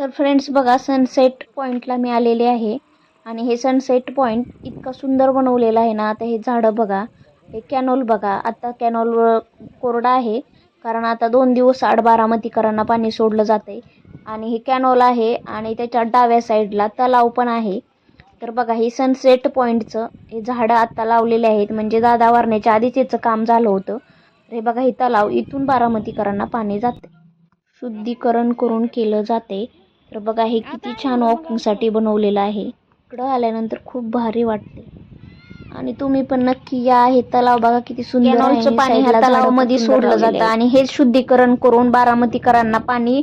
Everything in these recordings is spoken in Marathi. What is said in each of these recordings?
तर फ्रेंड्स बघा, सनसेट पॉईंटला मी आलेले आहे आणि हे सनसेट पॉईंट इतकं सुंदर बनवलेलं आहे ना. आता हे झाडं बघा, हे कॅनॉल बघा. आता कॅनॉल कोरडा आहे कारण आता 2 दिवस आड बारामतीकरांना पाणी सोडलं जाते. आणि हे कॅनॉल आहे आणि त्याच्या डाव्या साईडला तलाव पण आहे. तर बघा, हे सनसेट पॉईंटचं हे झाडं आता लावलेले आहेत, म्हणजे दादा वारण्याच्या आधीच याचं काम झालं होतं. तर हे बघा, हे तलाव इथून बारामतीकरांना पाणी जाते, शुद्धीकरण करून केलं जाते. तर बघा, हे किती छान वॉकिंगसाठी बनवलेलं आहे. इकडं आल्यानंतर खूप भारी वाटते आणि तुम्ही पण नक्की या. हे तलाव बघा किती सुंदर आहे. कॅनॉलचं पाणी ह्या तलावामध्ये सोडलं जातं आणि हे शुद्धीकरण करून बारामतीकरांना पाणी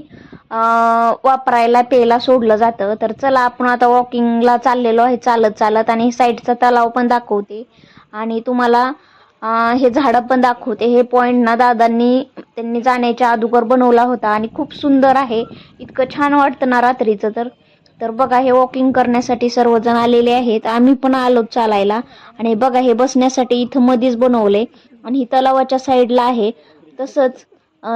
वापरायला प्यायला सोडलं जातं. तर चला, आपण आता वॉकिंगला चाललेलो आहे चालत चालत, आणि साईडचा तलाव पण दाखवते आणि तुम्हाला हे झाडं पण दाखवते. हे पॉईंट ना दादांनी त्यांनी जाण्याच्या अगोदर बनवला होता आणि खूप सुंदर आहे. इतकं छान वाटतं ना रात्रीचं. तर बघा, हे वॉकिंग करण्यासाठी सर्वजण आलेले आहेत. आम्ही पण आलो चालायला. आणि बघा, हे बसण्यासाठी इथं मध्येच बनवले आणि ही तलावाच्या साईडला आहे. तसंच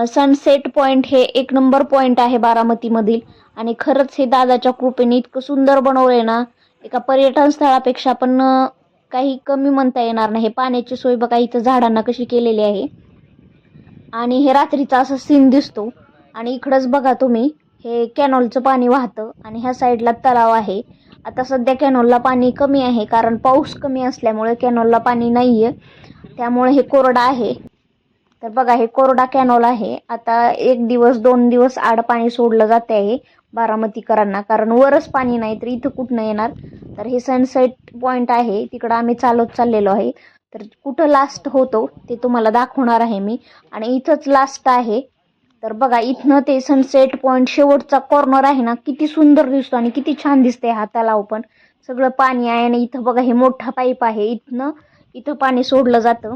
सनसेट पॉईंट हे 1 नंबर पॉईंट आहे बारामतीमधील. आणि खरंच हे दादाच्या कृपेने इतकं सुंदर बनवलंय ना, एका पर्यटन स्थळापेक्षा पण काही कमी म्हणता येणार नाही. पाण्याची सोय बघा इथं झाडांना कशी केलेली आहे आणि हे रात्रीचा असा सीन दिसतो. आणि इकडंच बघा तुम्ही, हे कॅनॉलचं पाणी वाहतं आणि ह्या साईडला तलाव आहे. आता सध्या कॅनॉलला पाणी कमी आहे कारण पाऊस कमी असल्यामुळे कॅनॉलला पाणी नाही आहे, त्यामुळे हे कोरडा आहे. तर बघा, हे कोरडा कॅनॉल आहे. आता 1 दिवस 2 दिवस आड पाणी सोडलं जाते आहे बारामतीकरांना, कारण वरच पाणी नाही तर इथं कुठनं येणार. तर हे सनसेट पॉईंट आहे, तिकडं आम्ही चालत चाललेलो आहे. तर कुठं लास्ट होतो ते तुम्हाला दाखवणार आहे मी, आणि इथंच लास्ट आहे. तर बघा, इथनं ते सनसेट पॉईंट शेवटचा कॉर्नर आहे ना, किती सुंदर दिसतो आणि किती छान दिसते. हा तलाव पण सगळं पाणी आहे आणि इथं बघा, हे मोठा पाईप आहे, इथं पाणी सोडलं जातं.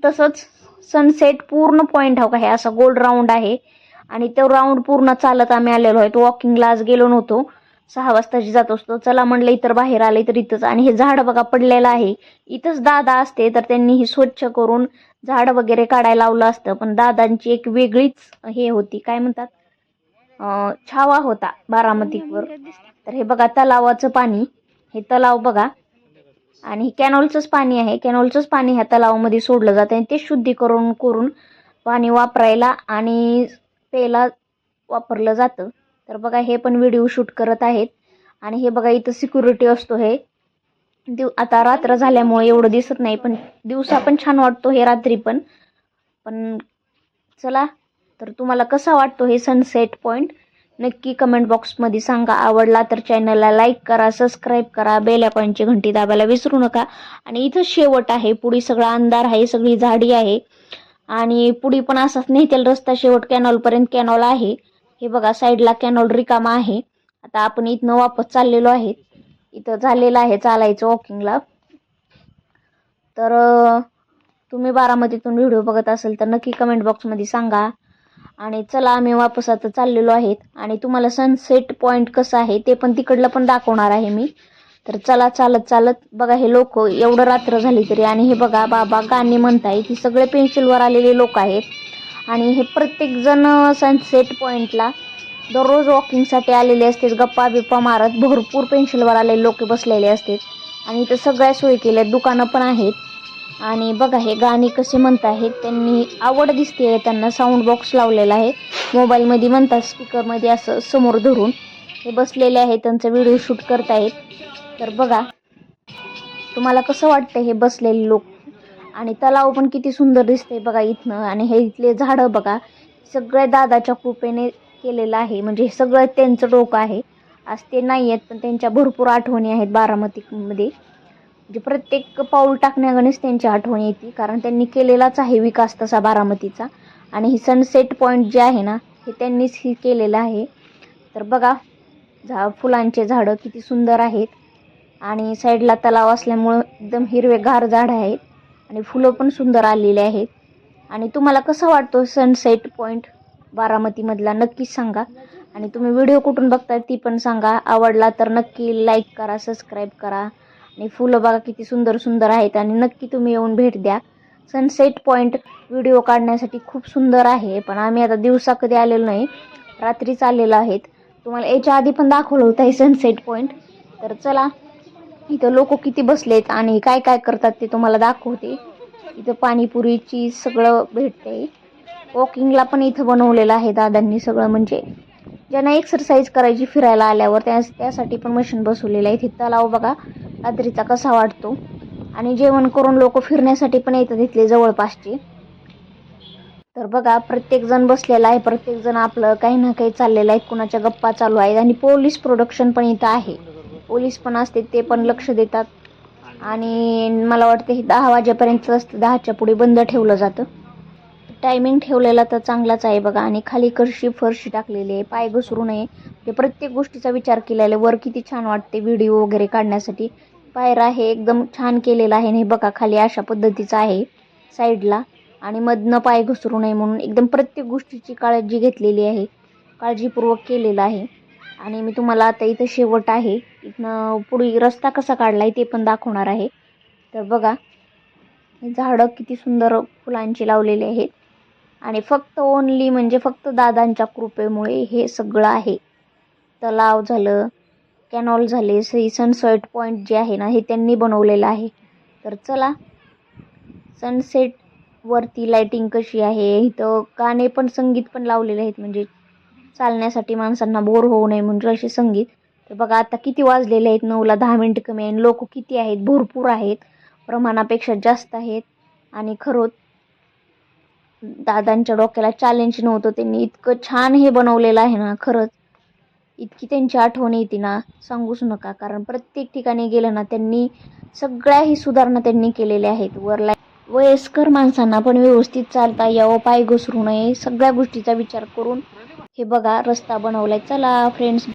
तसंच सनसेट पूर्ण पॉईंट हो का, हे असा गोल राऊंड आहे आणि तो राऊंड पूर्ण चालत आम्ही आलेलो आहे. तो वॉकिंगला आज गेलो नव्हतो, 6 वाजताची जात असतो. चला म्हणलं इतर बाहेर आले तर इथंच. आणि हे झाड बघा पडलेलं आहे, इथंच दादा असते तर त्यांनी ही स्वच्छ करून झाड वगैरे काढायला लावलं असतं. पण दादांची एक वेगळीच हे होती, काय म्हणतात, छावा होता बारामतीवर. तर हे बघा, तलावाचं पाणी, हे तलाव बघा, आणि कॅनॉलचंच पाणी आहे. कॅनॉलचंच पाणी ह्या तलावामध्ये सोडलं जातं आणि ते शुद्धीकरण करून पाणी वापरायला आणि प्यायला वापरलं जातं. तर बघा, हे पण व्हिडिओ शूट करत आहेत. आणि हे बघा, इथं सिक्युरिटी असतो. हे आता रात्र झाल्यामुळे एवढं दिसत नाही, पण दिवसा पण छान वाटतो हे, रात्री पण. चला, तर तुम्हाला कसा वाटतो हे सनसेट पॉईंट नक्की कमेंट बॉक्समध्ये सांगा. आवडला तर चॅनलला लाईक करा, सबस्क्राईब करा, बेल आयकॉनची घंटी दाबायला विसरू नका. आणि इथं शेवट आहे, पुढे सगळा अंधार आहे, सगळी झाडी आहे आणि पुढे पण असाच नेतेल रस्ता शेवट कॅनॉलपर्यंत. कॅनॉल आहे, हे बघा साईडला कॅनॉल रिकामा आहे. आता आपण इथनं वापस चाललेलो आहे. इथं झालेलं आहे चालायचं वॉकिंगला. तर तुम्ही बारामतीतून व्हिडिओ बघत असेल तर नक्की कमेंट बॉक्समध्ये सांगा. आणि चला, आम्ही वापस आता चाललेलो आहेत आणि तुम्हाला सनसेट पॉईंट कसं आहे ते पण तिकडलं पण दाखवणार आहे मी. तर चला, चालत चालत बघा, हे लोक एवढं रात्र झाली तरी. आणि हे बघा, बाबा गाणी म्हणताय, ती सगळे पेन्सिलवर आलेले लोक आहेत. आणि हे प्रत्येकजण सनसेट पॉईंटला दररोज वॉकिंगसाठी आलेले असते, गप्पा बिप्पा मारत. भरपूर पेन्सिलवर आलेले लोक बसलेले असतात आणि इथं सगळ्या सोयी केल्या, दुकानं पण आहेत. आणि बघा, हे गाणी कसे म्हणत आहेत, त्यांनी आवड दिसते त्यांना. साऊंड बॉक्स लावलेला आहे, मोबाईलमध्ये म्हणतात, स्पीकरमध्ये असं समोर धरून हे बसलेले आहेत, त्यांचा व्हिडिओ शूट करतायत. तर बघा, तुम्हाला कसं वाटतं हे बसलेले लोक. आणि तलाव पण किती सुंदर दिसते बघा इथनं. आणि हे इथले झाडं बघा, सगळ्या दादाच्या कृपेने केलेलं आहे, म्हणजे हे सगळं त्यांचं डोकं आहे. आज ते नाही आहेत पण त्यांच्या भरपूर आठवणी आहेत बारामतीमध्ये. म्हणजे प्रत्येक पाऊल टाकण्यागणेच त्यांची आठवण येते, कारण त्यांनी केलेलाच आहे विकास तसा बारामतीचा. आणि ही सनसेट पॉईंट जे आहे ना, हे त्यांनीच ही केलेलं आहे. तर बघा, फुलांचे झाडं किती सुंदर आहेत आणि साईडला तलाव असल्यामुळं एकदम हिरवेगार झाड आहेत आणि फुलं पण सुंदर आलेले आहेत. आणि तुम्हाला कसा वाटतो सनसेट पॉईंट बारामतीमधला नक्कीच सांगा. आणि तुम्ही व्हिडिओ कुठून बघताय ती पण सांगा. आवडला तर नक्की लाईक करा, सबस्क्राईब करा. आणि फुलं बघा किती सुंदर सुंदर आहेत आणि नक्की तुम्ही येऊन भेट द्या. सनसेट पॉईंट व्हिडिओ काढण्यासाठी खूप सुंदर आहे, पण आम्ही आता दिवसा कधी आलेलो नाही, रात्रीच आलेलो आहेत. तुम्हाला याच्या आधी पण दाखवलं होतं हे सनसेट पॉईंट. तर चला, इथं लोक किती बसलेत आणि काय काय करतात ते तुम्हाला दाखवते. इथं पाणीपुरीची सगळं भेटते. वॉकिंगला पण इथं बनवलेलं आहे दादांनी सगळं, म्हणजे ज्यांना एक्सरसाइज करायची फिरायला आल्यावर त्यासाठी पण मशीन बसवलेलं आहे. इथे तलाव बघा रात्रीचा कसा वाटतो. आणि जेवण करून लोक फिरण्यासाठी पण येतात इथले जवळपासचे. तर बघा प्रत्येक जण बसलेला आहे, प्रत्येक जण आपलं काही ना काही चाललेलं आहे, कुणाच्या गप्पा चालू आहेत. आणि पोलीस प्रोडक्शन पण इथं आहे, पोलीस पण असते, ते पण लक्ष देतात. आणि मला वाटतं हे 10 वाजेपर्यंत असतं, 10च्या पुढे बंद ठेवलं जातं. टायमिंग ठेवलेला तर चांगलाच आहे बघा. आणि खाली फरशी टाकलेली आहे, पाय घसरू नये म्हणजे प्रत्येक गोष्टीचा विचार केलेला आहे. वर किती छान वाटते व्हिडिओ वगैरे काढण्यासाठी. पायऱ्या आहे एकदम छान केलेला आहे. आणि बघा खाली अशा पद्धतीचं आहे साईडला, आणि मधनं पाय घसरू नये म्हणून एकदम प्रत्येक गोष्टीची काळजी घेतलेली आहे, काळजीपूर्वक केलेलं आहे. आणि मी तुम्हाला आता इथं शेवट आहे, इथनं पुढे रस्ता कसा काढलाय ते पण दाखवणार आहे. तर बघा झाडं किती सुंदर फुलांची लावलेली आहेत. आणि फक्त ओनली म्हणजे फक्त दादांच्या कृपेमुळे हे सगळं आहे. तलाव झालं, कॅनॉल झाले, सनसेट पॉईंट जे आहे ना हे त्यांनी बनवलेलं आहे. तर चला, सनसेट वरती लाइटिंग कशी आहे, इथं गाणे पण संगीत पण लावलेले आहेत, म्हणजे चालण्यासाठी माणसांना बोर होऊ नये म्हणजे असे संगीत. तर बघा आता किती वाजलेले आहेत, 9ला 10 मिनिट कमी आहे. लोक किती आहेत, भरपूर आहेत, प्रमाणापेक्षा जास्त आहेत. आणि खरंच दादांच्या डोक्याला चॅलेंज नव्हतं, त्यांनी इतकं छान हे बनवलेलं आहे ना. खरंच इतकी त्यांची आठवण येते ना सांगूच नका. कारण प्रत्येक ठिकाणी गेलं ना त्यांनी सगळ्याही सुधारणा त्यांनी केलेल्या आहेत. वयस्कर माणसांना पण व्यवस्थित चालता यावं, पाय घसरू नये, सगळ्या गोष्टीचा विचार करून हे बघा रस्ता बनवलाय. चला फ्रेंड्स.